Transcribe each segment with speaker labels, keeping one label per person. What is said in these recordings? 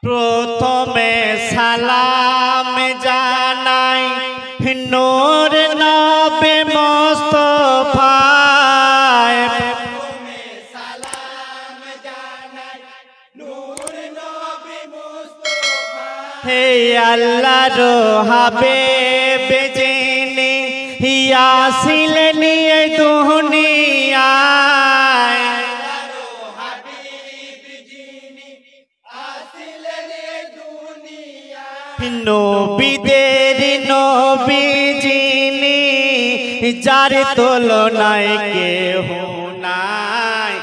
Speaker 1: প্রথমে সালাম জানাই নূর নবী মুস্তাফায়।
Speaker 2: প্রথমে সালাম জানাই নূর নবী মুস্তাফায়।
Speaker 1: হে আল্লাহর হাবিব যিনি আসিলেন এই দুনিয়ায়, নবীদের নবী যিনি যার তুলনায় কেহ নাই।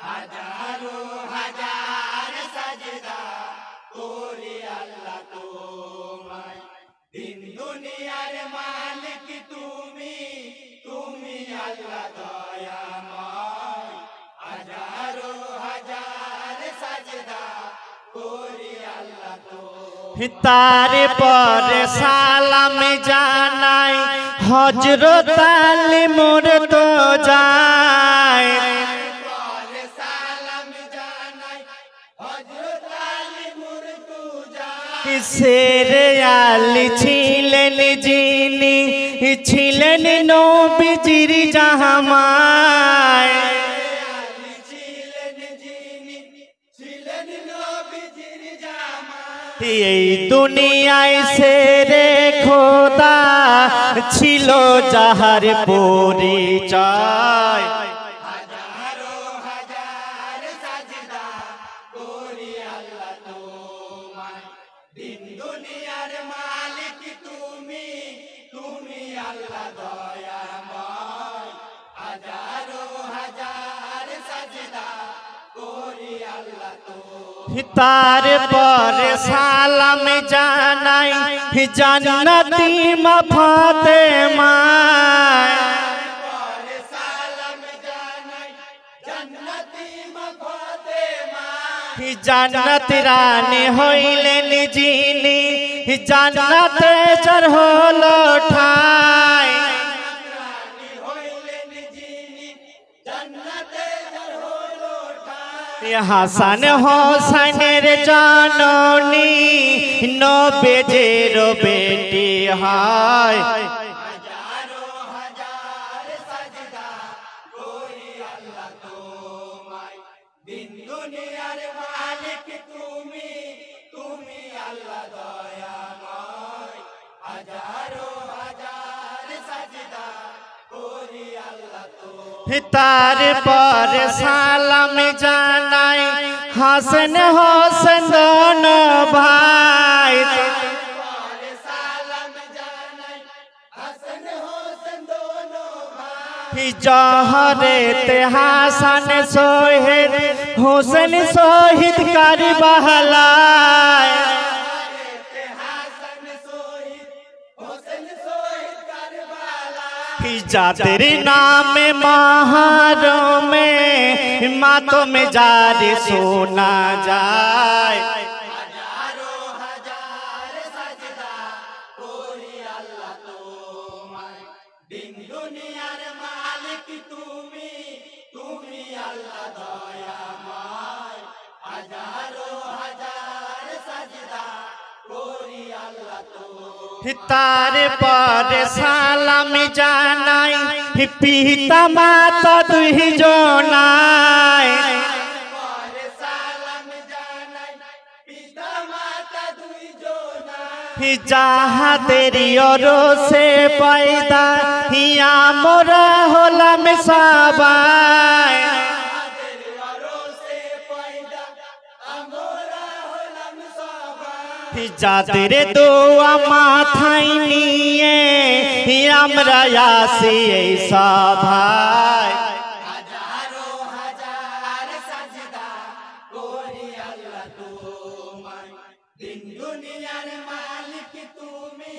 Speaker 2: হাজারো হাজার সাজদা করি আল্লাহ তোমায়। দিন দুনিয়ার মালিক তুমি, তুমি আল্লাহ দয়াময়। হাজারো হাজার সাজদা করি আল্লাহ তোমায়।
Speaker 1: তারপর সালাম জানাই হযরত আলী মুর্তজায়।
Speaker 2: সালাম জানাই হযরত আলী মুর্তজায়।
Speaker 1: শেরে আলী ছিলেন যিনি ছিলেন নবীজির জামাই। এই দুনিয়ায় শেরে খোদা ছিল যাহার পরিচয়।
Speaker 2: হাজারো হাজার সাজদা করি আল্লাহ তোমায়। দিন দুনিয়ার মালিক তুমি, তুমি আল্লাহ দয়াময়। হাজারো হাজার সাজদা করি আল্লাহ তোমায়।
Speaker 1: তারপর সালাম জানাই জান্নাতি মা ফাতেমা।
Speaker 2: সালাম জানাই জান্নাতি মা ফাতেমা।
Speaker 1: জান্নাত রানী হইলেন যিনি জান্নাতে যার হলো ঠাই।
Speaker 2: হইলেন যিনি জান্নাতে যার হলো ঠাই।
Speaker 1: হাসান হোসেনের জননী নবীজির বেটি হয়।
Speaker 2: হাজারো হাজার সাজদা করি আল্লাহ তোমায়। দিন দুনিয়ার মালিক তুমি, তুমি আল্লাহ দয়াময়। হাজারো হাজার সাজদা করি আল্লাহ তোমায়।
Speaker 1: তারপর সালাম জানাই হাসান হোসেন দোনো ভাই।
Speaker 2: সালাম জানাই হাসান হোসেন দোনো ভাই।
Speaker 1: জহরেতে হাসান শহীদ হোসেন শহীদ কারবালায়।
Speaker 2: হাসান শহীদ হোসেন শহীদ কারবালায়।
Speaker 1: যাদের নামে মাহরমে মাতমে জারি শোনা যায়।
Speaker 2: হাজারো হাজার সাজদা করি আল্লাহ তোমায়। দিন দুনিয়ার মালিক তুমি, তুমি আল্লাহ দয়াময়। হাজারো হাজার সাজদা করি আল্লাহ তোমায়।
Speaker 1: তারপর সালাম জানাই পিতা মাতা দুই জনায়।
Speaker 2: সালাম জানাই পিতা মাতা দুই জনা।
Speaker 1: যাহাদের অরসে পয়দা আমরা হলাম সবাই। যাদের দোয়া মাথায় নিয়ে আমরা আসি এই সভায়।
Speaker 2: হাজারো হাজার সাজদা করি আল্লাহ তোমায়। দিন দুনিয়ার মালিক তুমি,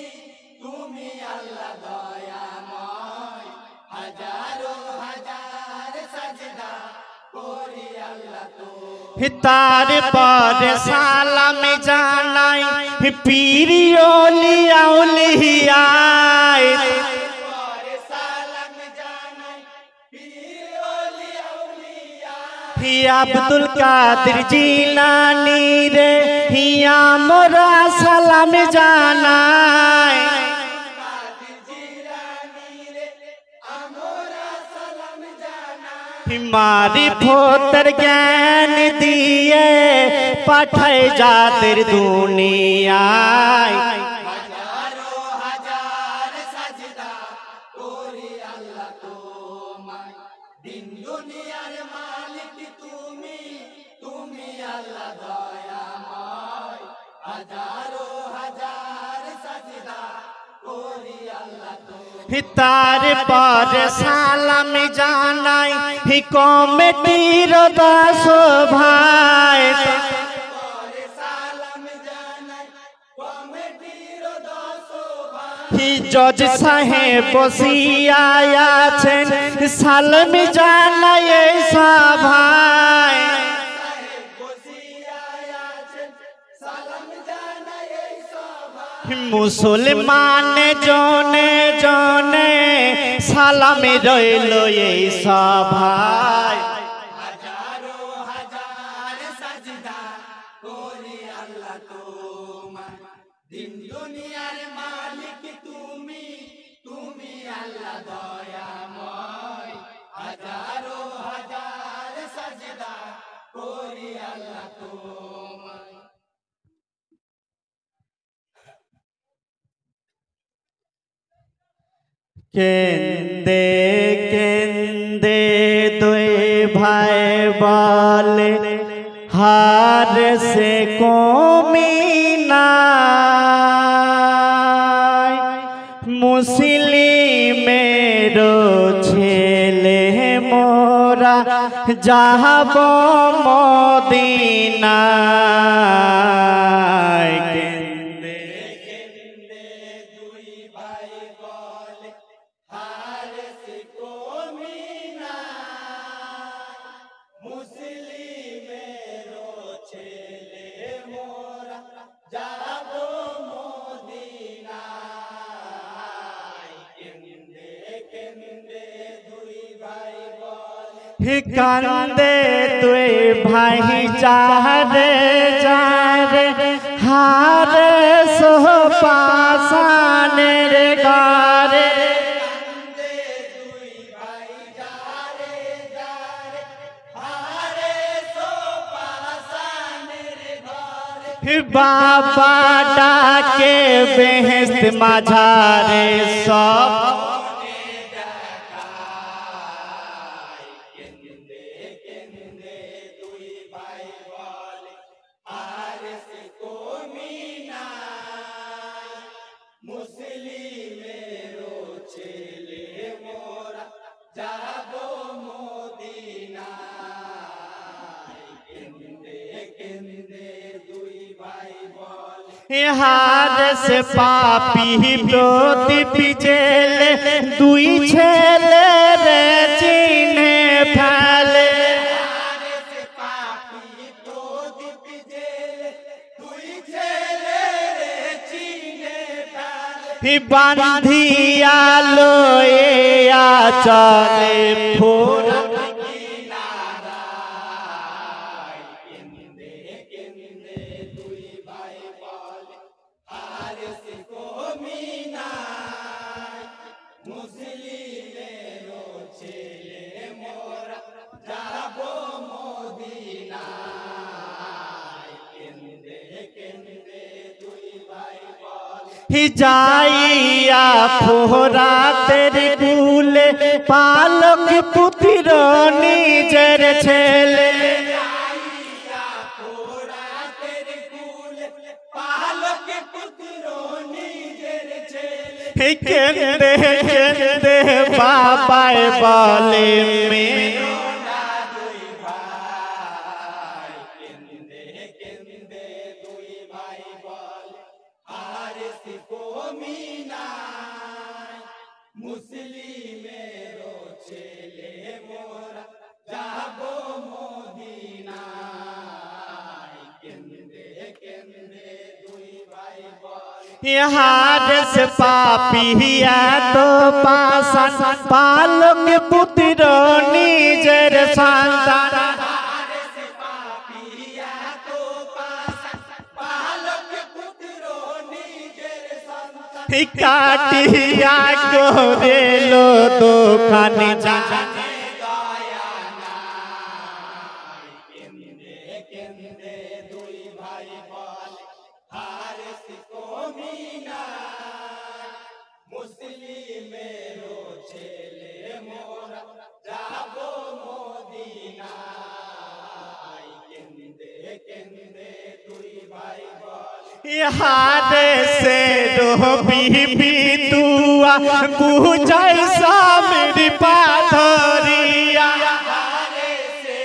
Speaker 2: তুমি আল্লাহ দয়াময়। হাজারো হাজার সাজদা করি আল্লাহ তোমায়।
Speaker 1: তারপর সালাম জানাই পীর ওলিয়া উলিয়ায়।
Speaker 2: সালাম জানাই পীর ওলিয়া উলিয়া।
Speaker 1: আব্দুল কাদের জিলানী রে হিয়া মোরা সালাম জানাই मारी फोतर ज्ञान दिए पाठाए जातिर दुनिया
Speaker 2: हजारों हजार सजदा कोरी अल्लाह तुम्हाय दिन दुनियार मालिक तुमी अल्लाह दयामय हजारों हजार सजदा कोरी अल्लाह
Speaker 1: तार पर सालाम जानाई हि कमिटीर 10 भाई हि जज साहेब बसिया आছেন সালাম জানাই এই সভায় मुसलमान जने जने सालाम रइल এই सभाय
Speaker 2: हजारों हजार सजदा कोरी अल्लाह तुम्हाय दिन दुनियार मालिक तुमी अल्लाह दयामय हजारों हजार सजदा कोरी अल्लाह तुम्हाय
Speaker 1: केंदे केंदे दुई भाई बोले हार से कमिना मुस्लिमेरो छेले मोरा जाबो मदीना कांदे तुई भाई चारे चारे हार सो पासाने रे गारे बाबा डाके बेहस्त माझारे सब हार से पापी प्रदीप जेले दुई छेले रे चिन्हे फैले बांधिया लोया चले फोरा जाइया फोरा तेरे कूले पालक पुत्र निजर छेले केंदे केंदे बाबा बोले में हार से पापिया तो पासन पालक पुत्र निजर संतान কাটিয়া করেল দোকান জানে
Speaker 2: দয়া নাই কেন্দে কেন্দে দুই ভাই বলে হারেস কমি নাই মুসলিমেরও ছেলে মোরা যাব মদিনায় কেন্দে কেন্দে দুই ভাই বলে
Speaker 1: হারে से बीबी तुआ बुझाई सामिर पाथरिया
Speaker 2: हारे से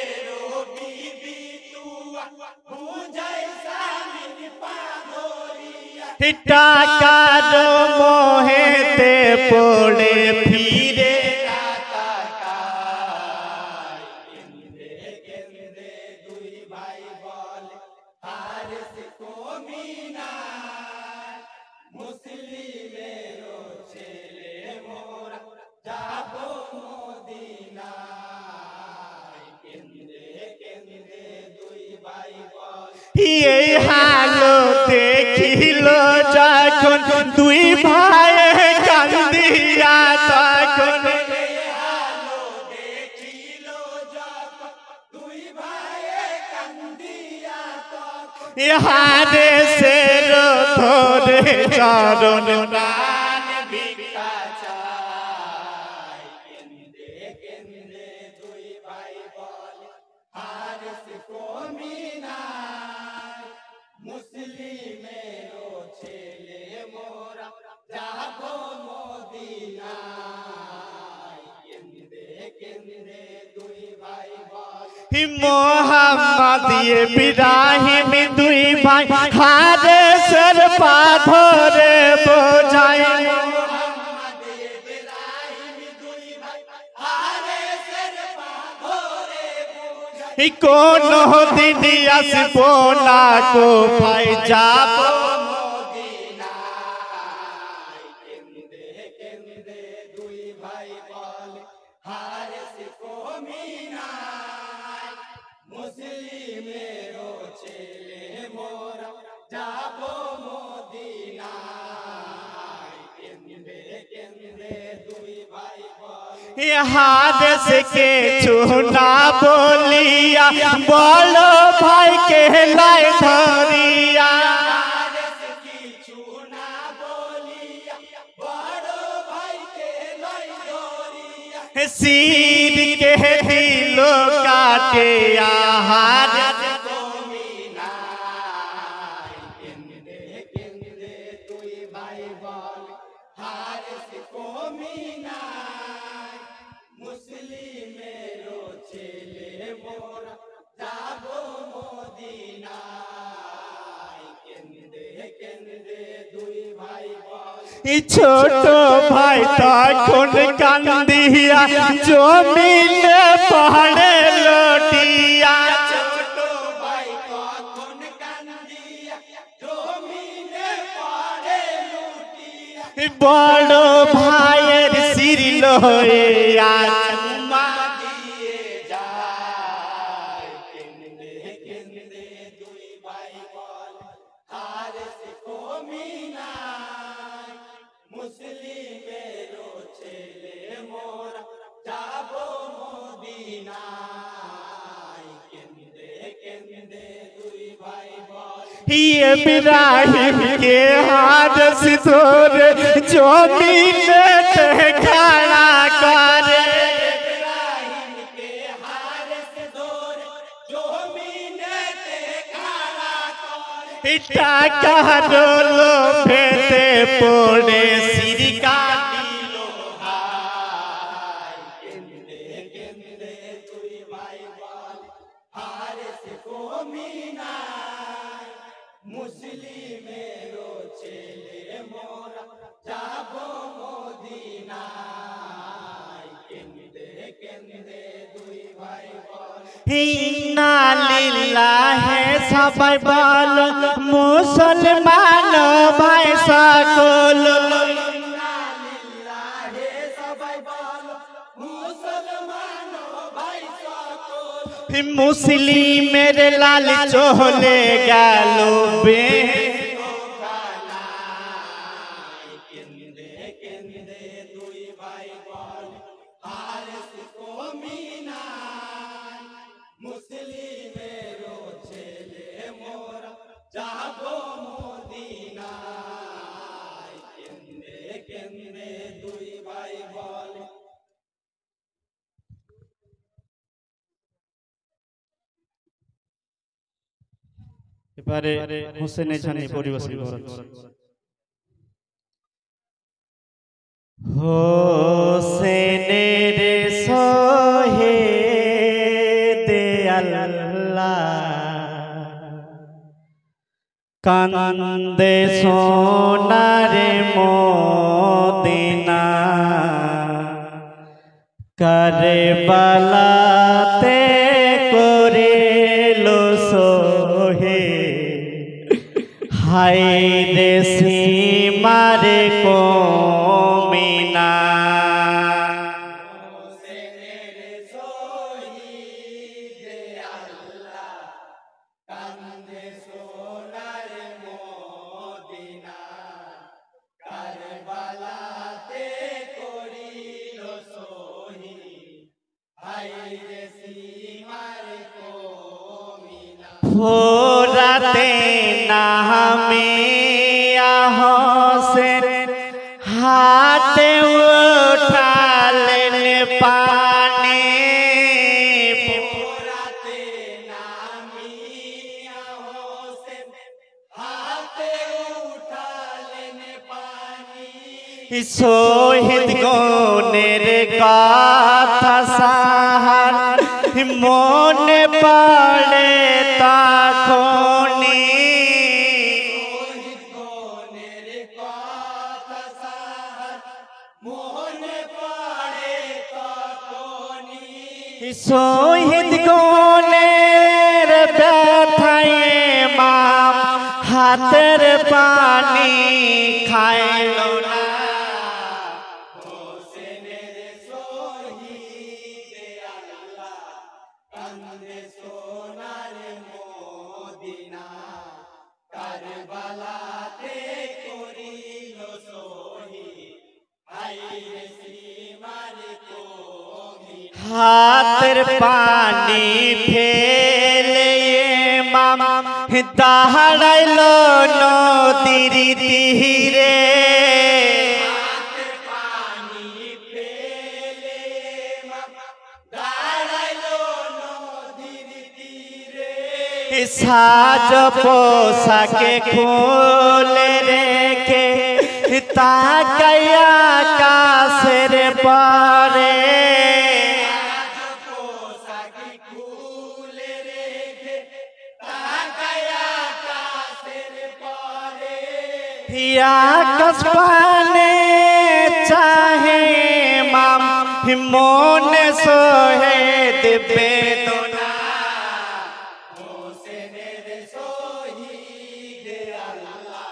Speaker 2: बीबी तुआ बुझाई सामिर पाथरिया
Speaker 1: टाकार मोहेते पड़े फिरे
Speaker 2: কেন্দে কেন্দে দুই ভাই বলে হারেস কমি নাই মুসলিমেরও ছেলে মোরা যাব মদিনায় কেন্দে কেন্দে দুই ভাই বলে
Speaker 1: ये हालो देखिल যখন দুই ভাই কান্দিয়া তখন
Speaker 2: আলো দেখিল যখন দুই ভাই কান্দিয়া তখন
Speaker 1: হারে से ধরে চরণ
Speaker 2: প্রাণ ভিক্ষা চাই কেন্দে কেন্দে দুই ভাই বলে হারেস কমি নাই মুসলিমেরও ছেলে মোরা যাব মদিনায় কেন্দে কেন্দে দুই ভাই বলে
Speaker 1: মোহাম্মদ ইব্রাহিম দুই ভাই হারে সর পাথরে বোঝাই
Speaker 2: মোহাম্মদ ইব্রাহিম দুই ভাই হারেসের পা ধরে বুঝাই
Speaker 1: কোন দিন আসব না কো ভাই যাব
Speaker 2: মদিনায় কেন্দে কেন্দে দুই ভাই বলে হারেস কমি নাই মুসলিমেরও ছেলে মোরা যাব মদিনায় কেন্দে কেন্দে দুই ভাই বলে
Speaker 1: हादस के चुना बोलिया बोलो भाई के लाई धरिया
Speaker 2: হারেস কিছু না বলিয়া বড় ভাইকে লই ধরিয়া
Speaker 1: सिर के दिलो काटे आहार
Speaker 2: কমি নাই কেন্দে কেন্দে দুই ভাই বলে হারেস কমি নাই মুসলিমেরও ছেলে মোরা যাব মদিনায় কেন্দে কেন্দে দুই ভাই বলে
Speaker 1: ছোট ভাই তখন কান্দিয়া জমিনে পড়ে লটিয়া
Speaker 2: ছোট ভাই তখন কান্দিয়া জমিনে পড়ে লুটিয়া
Speaker 1: বড় ভাইয়ের সির লইয়া
Speaker 2: মা দিয়ে যায় কেন্দে কেন্দে দুই ভাই বলে হারেস কমি নাই মুসলিমেরও ছেলে মোরা যাব মদিনায় কেন্দে কেন্দে দুই ভাই বলে
Speaker 1: इब्राहिम के हाथ से तोरे जमीने पे खड़ा करे
Speaker 2: ইব্রাহিমকে হারেস ধরে জমিনেতে খাড়া করে
Speaker 1: টাকা ডোলো ফেতে পড়ে সিরকা
Speaker 2: দিলো হায় কেন্দে কেন্দে দুই ভাই বলে হারেস কমি নাই মুসলিমেরও ছেলে মোরা যাব মদিনায় কেন্দে কেন্দে দুই ভাই বলে
Speaker 1: इन्ना लिल्लाहि सबाई बोलो मुसलमान भाई सकल
Speaker 2: লিল্লাহে সবাই বলো মুসলমান ভাই সকল
Speaker 1: मुस्लिमेर लाल चले गেল বে
Speaker 2: ধোকা নাই
Speaker 1: এবারে হোসেনে জানি পরিবেশন করেন। হোসেনের সহে দে আল্লাহ কান্দে সোনারে মদিনা কারবালাতে করিল সোহে হায় রে সীমারে কমিনা ফোরাতে নামিয়া হোসেন হাতে উঠালেন পানি
Speaker 2: ফোরাতে নামিয়া হোসেন হাতে উঠালেন পানি
Speaker 1: শহীদ গণের কথা সাহার মনে পড়ে তখনি
Speaker 2: শহীদ গণের কথা সাহার মনে পড়ে তখনি
Speaker 1: শহীদ গণের ব্যথায় মাম হাতের পানি খাইল না
Speaker 2: হোসেনের শহীদে আল্লাহ কান্দে সোনার মদিনা কারবালাতে করিল শহীদ হায়রে সীমার কমিনা
Speaker 1: হাতের পানি ফেলে মাম দাঁড়াইল নদীর তীরে
Speaker 2: হাতের পানি ফেলে দাঁড়াইলো নদীর তীরে
Speaker 1: সাজ পোশাকে খুলে রেখে তাকাইয়া কাশের পারে
Speaker 2: পোশাকি খুলে রেখে তাকায়া কাছের পরে
Speaker 1: আকাশ পানে চাহে মাম মনে সোহে দেবে দোনা
Speaker 2: হোসেনের শহীদে আল্লাহ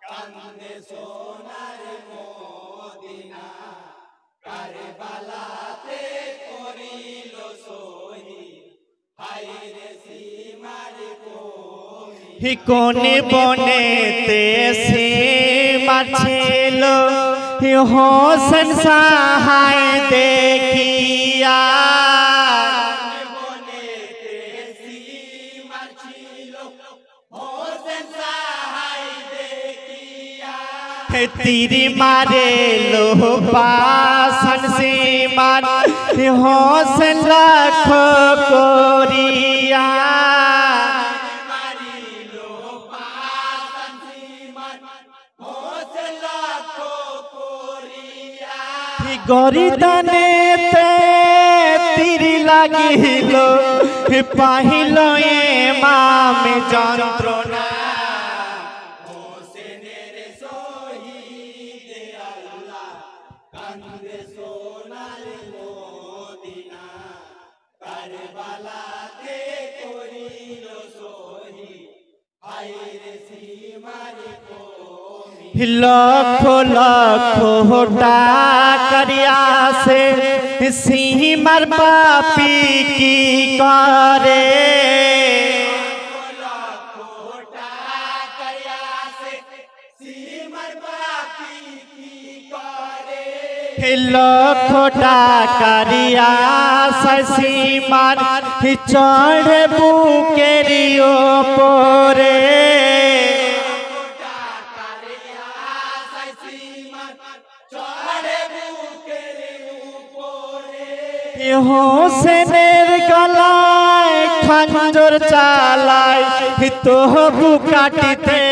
Speaker 2: কান্দে সোনার মদিনা কারবালাতে করিল শহীদ হায়রে সীমার কমিনা
Speaker 1: কোনে বনেতে সীমার ছিল হোসেন সাহায় দেখিয়া
Speaker 2: বনেতে সীমার ছিল হোসেন সাহায় দেখিয়া
Speaker 1: তিরি মারে লো পাশন সীমার হোসেন লাখ করিয়া
Speaker 2: মারিল পাশান সীমার হোসেন লাখ করিয়া
Speaker 1: গরিদানেতে তিরি লাগিল পাহিল এ মামে যন্ত্রণা
Speaker 2: হোসেনের শহীদে আল্লাহ কান্দে সোনার মদিনা কারবালাতে করিল শহীদ হায়রে সীমার কমিনা
Speaker 1: লক্ষ লক্ষ টাকারিয়াছে সীমার পাপি কি করে লক্ষ টাকারিয়াছে সীমার চড় বুকের ওপরে হোসেনের গলায় খঞ্জর চালায় তবু কাটিতে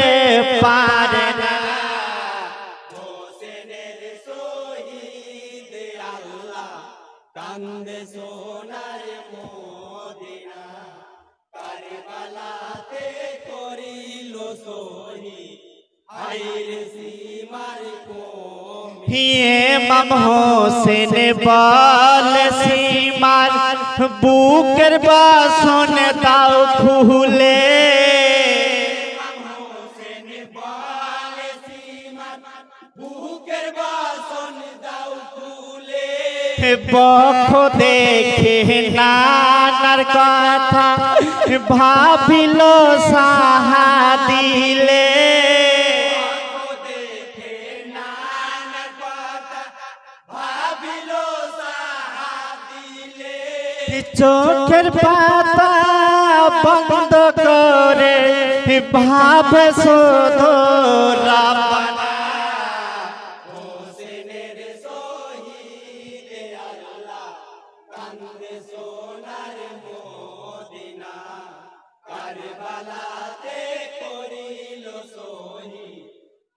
Speaker 1: পারে না।
Speaker 2: হোসেনের শহীদ আল্লাহ কান্দে সোনার মদিনা, কারবালাতে করিল শহীদ হায়রে সীমার কমি।
Speaker 1: ইমাম হোসেন বলে সীমার বুকের বাসন দাও খুলে।
Speaker 2: ইমাম হোসেন বলে সীমার বুকের বাসন দাও খুলে।
Speaker 1: বক্ষ দেখে নানার কথা ভাবিল সাহা দিলে।
Speaker 2: দেখে নানা কথা ভাবিল সাহা দিলে।
Speaker 1: চোখের পাতা বন্ধ করে ভাবে শুধু রাব্বানা।
Speaker 2: হোসেনের শহীদ আল্লাহ কান্দে সোনার মদিনা, কারবালাতে করিল শহীদ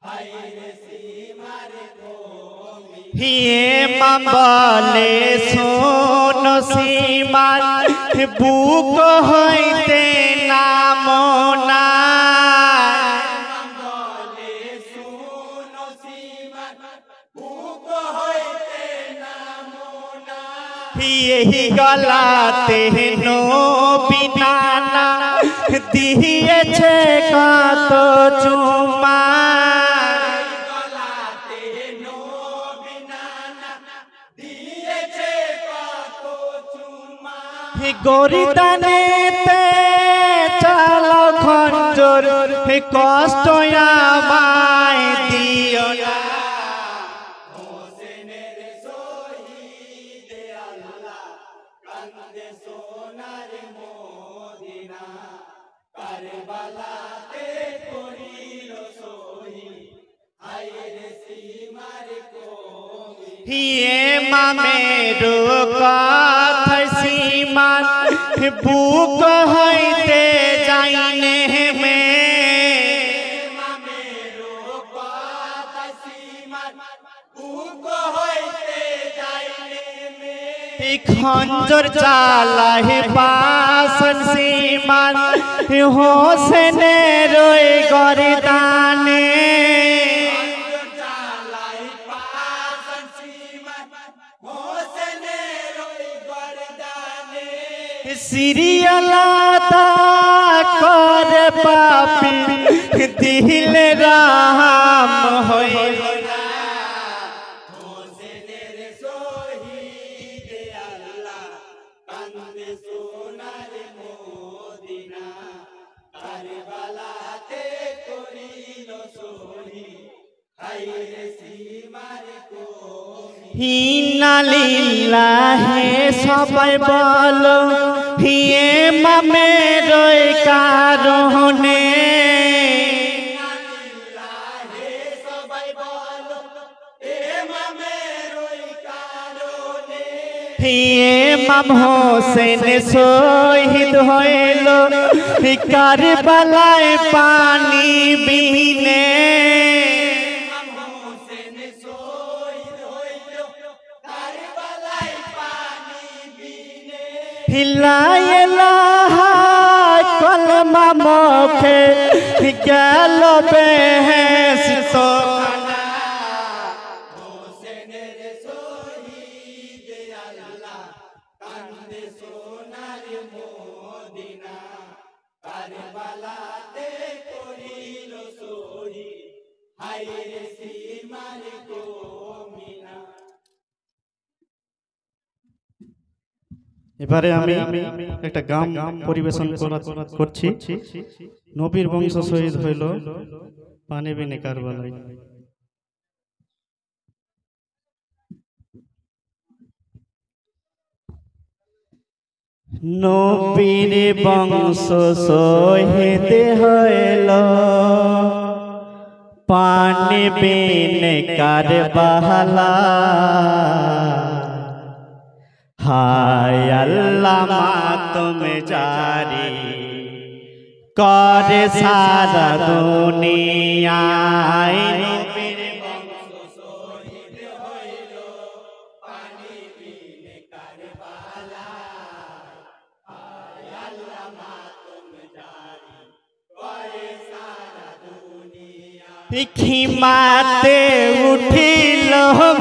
Speaker 2: হায়রে সীমার কমি।
Speaker 1: ইমাম বলে শোন সীমার বুক হইতে নামো না।
Speaker 2: বলে শুনো সীমার বুক হইতে নামো না।
Speaker 1: এই গলাতে নবী নানা দিয়েছে কত চুমা।
Speaker 2: গলাতে নবী নানা দিয়েছে কত চুমা।
Speaker 1: গরিদানেতে চালো খঞ্জর কষ্ট আমায় দিও না।
Speaker 2: হোসেনের শহীদ আল্লাহ কান্দে সোনার মদিনা, কারবালাতে করিল শহীদ হায়রে সীমার কমি।
Speaker 1: ইমামের কথা সীমান বুক হইতে যাইনে মে।
Speaker 2: ইমামেরও কথা সীমার বুক হইতে যাইলে মে।
Speaker 1: খঞ্জর চালাহে বাসন সীমান হোসেনের ওই গরিদানে।
Speaker 2: চালাই পাশন সীমার হোসেনের ওই গর্দানে।
Speaker 1: সিরিয়ালাতা করে পাপি দিলে রাম হইল না।
Speaker 2: হোসেনের শহীদ আল্লাহ কান্দে সোনার মদিনা, কারবালাতে করিল শহীদ হায়রে সীমার কমি।
Speaker 1: ইন্না লিল্লাহি সবাই বলো ইমামের ওই কারণে।
Speaker 2: হে সবাই বলো ইমামের ওই কারণে।
Speaker 1: ইমাম হোসেন শহীদ হইল কারবালায় পানি বিনে।
Speaker 2: ইমাম হোসেন শহীদ হইল কারবালায় পানি বিনে।
Speaker 1: লা ইলাহা কলমা মুখে গেল বেহেশত।
Speaker 2: হোসেনের শহীদ আল্লাহ কান্দে সোনার মদিনা, কারবালাতে করিল শহীদ হায়রে সীমার কমিনা।
Speaker 1: এবারে আমি একটা গান পরিবেশন করছি। নবীর বংশ শহীদ হইল পানি বিনে কারবালায়। নবীর বংশ শহীদ হইল পানি বিনে কারবালায়। हाय अल्लाह मातुम जारी করে সারা দুনিয়ায়
Speaker 2: নবীর বংশ শহীদ হইল পানি বিনে কারবালায় আয় আল্লাহ মাতম জারি করে সারা দুনিয়া
Speaker 1: খিমাতে উঠিল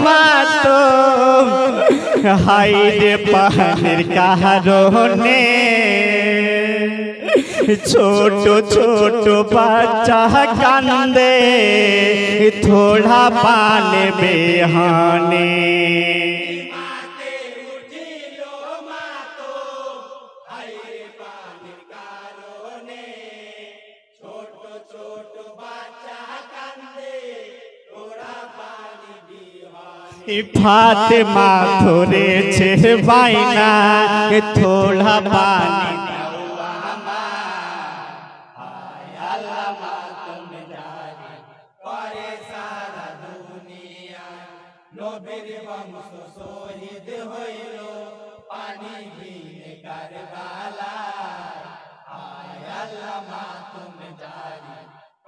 Speaker 1: মাতম হাইরে পাহাড়ের কারণে ছোট ছোট বাচ্চা কান্দে থোড়া পানে বেহানে
Speaker 2: মাতে উঠিল মাতো হায়রে পানির কারণে ছোট ছোট বাচ্চা কান্দে ওরা পানি বিহানে
Speaker 1: ফাতেমা ধরেছে বাইনা থোড়া পানি
Speaker 2: আল্লাহ মাতম জারি করে সারা দুনিয়া নবীর বংশ শহীদ হইল পানি বিনে কারবালায় আয় আল্লাহ মাতম জারি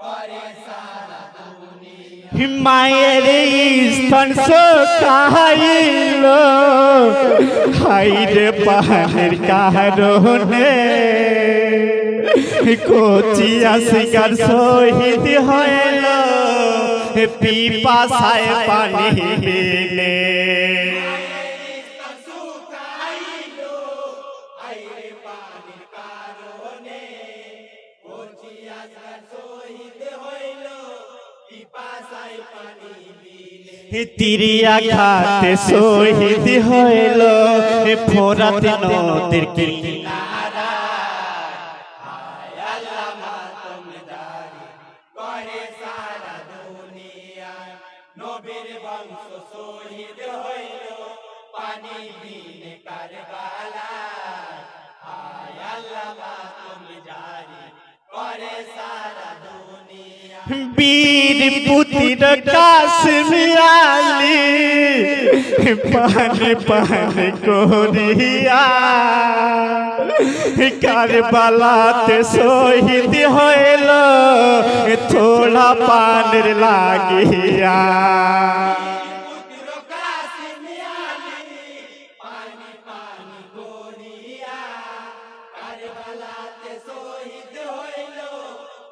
Speaker 2: করে সারা দুনিয়া
Speaker 1: মায়ের স্তন শোকাইল হাইরে পাহাড়ের কারণে কোচিয়া শিকার শহীদ হইল পিপাসায় পানি বিনে
Speaker 2: শুকাইলো আইরে পানির কারণে কোচিয়া শহীদ হইল পিপাসায় পানি বিনে
Speaker 1: তিরিয়া ঘাটে শহীদ হইল ফোরাত নদীর কিনারা
Speaker 2: আয় আল্লাহ মাতম জারি করে সারা দুনিয়া নবীর বংশ শহীদ হইল পানি বিনে কারবালায় আয় আল্লাহ মাতম জারি করে সারা দুনিয়া
Speaker 1: বীর পুতির কাশ্মীরালি পানি পানি করিয়া কারবালাতে শহীদ হইল থোড়া পানির লাগিয়া
Speaker 2: পুত্র কাশিমিয়ালি পানি পানি গড়িয়া কারবালাতে শহীদ হইল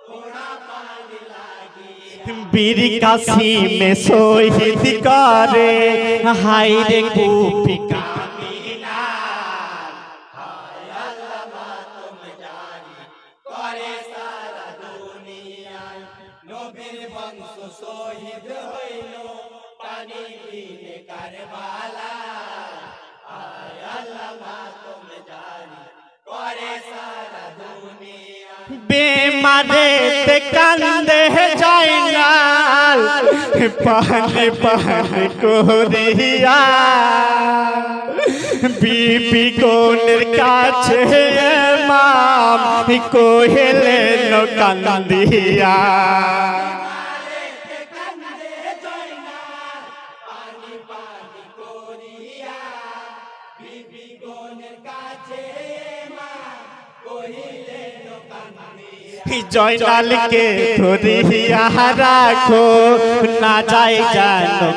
Speaker 2: থোড়া পানি লাগিয়া
Speaker 1: বীর কাশিমে শহীদ করে হাইরে কুপিকা
Speaker 2: আয় আল্লাহ মাতম জারি করে সারা দুনিয়ায় নবীর বংশ শহীদ হইল পানি বিনে কারবালায় আয় আল্লাহ মাতম জারি করে সারা দুনিয়ায়
Speaker 1: বেমারেতে কান্দে যায় না পানি পানি করিয়া বিবি কোনের কাছে মাম কহিলেন কান্দিয়া
Speaker 2: মারেতে কান্দে জয়নাল পানি পানি করিয়া বিবি গনের কাছে মা কহিলেন কান্দিয়া
Speaker 1: জয়নালকে ধরিয়া রাখো না যাই জানো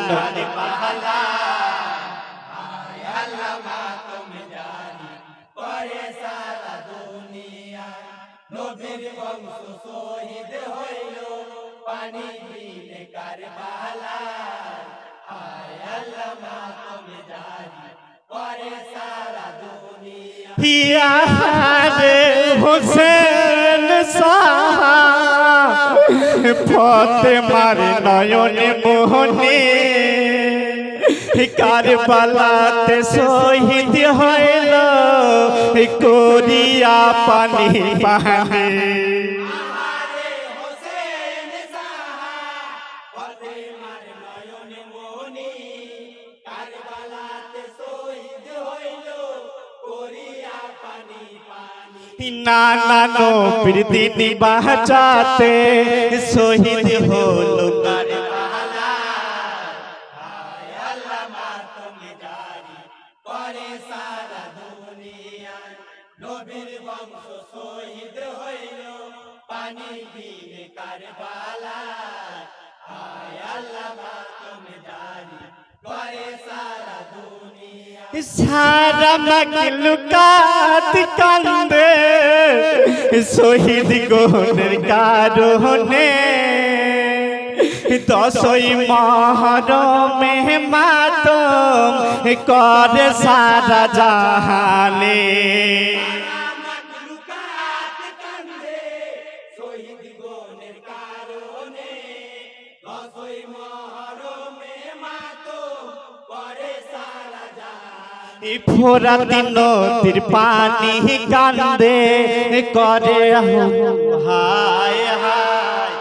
Speaker 2: আয় আল্লাহ মাতম জারি করে সারা দুনিয়ায় নবীর বংশ শহীদ হইল পানি বিনে কারবালায় আয় আল্লাহ মাতম জারি করে সারা দুনিয়া
Speaker 1: হিয়ারে হোসেন সাহা ফাতেমার নয়নে মোহনে কারবালাতে শহীদ হইল করিয়া পানি পানি
Speaker 2: আহারে হোসেন সাহা ফাতেমার নয়ন মনি কারবালাতে শহীদ হইল করিয়া পানি পানি
Speaker 1: নানা নবীর দিন বাঁচাতে শহীদ হলো
Speaker 2: আয় আল্লাহ মাতম জারি করে সারা দুনিয়ায় নবীর বংশ শহীদ হইল পানি বিনে কারবালা আয় আল্লাহ মাতম জারি করে সারা দুনিয়া
Speaker 1: সারা মাখলুকাত কান্দে শহীদ গোনের কারণে 10ই মুহরমে মাতম করে সারা জাহানে
Speaker 2: মাখলুকাত কান্দে শহীদ গোনের কারণে 10ই মুহরমে মাতম করে সারা জাহান
Speaker 1: ফোরাতি নদীর পানি কান্দে করে হায় হায়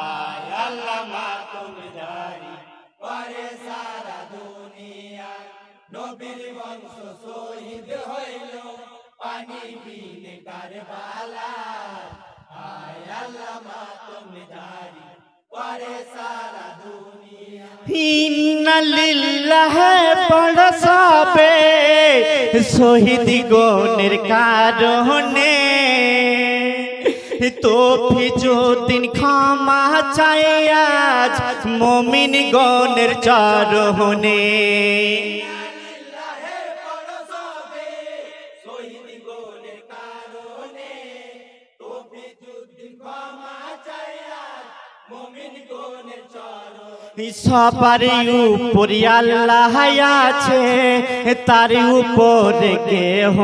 Speaker 2: আয় আল্লাহ মাতম জারি করে সারা দুনিয়া নবীর বংশ শহীদ হইল পানি বিনে কারবালা আয় আল্লাহ মাতম জারি করে সারা দুনিয়া
Speaker 1: ইন্না লিল্লাহি পড়সাবে শহীদ গোনের কারণে তো ফিজুদ্দিন ক্ষমা চাই আজ মুমিন গণের চরণে
Speaker 2: আল্লাহে পরশবে শহীদ গোনের কারণে তৌফিকুদ্দিন ক্ষমা চাইয়া মুমিন গোনের চরণ
Speaker 1: সবার উপরে আল্লাহ আছে তার উপরে কেহ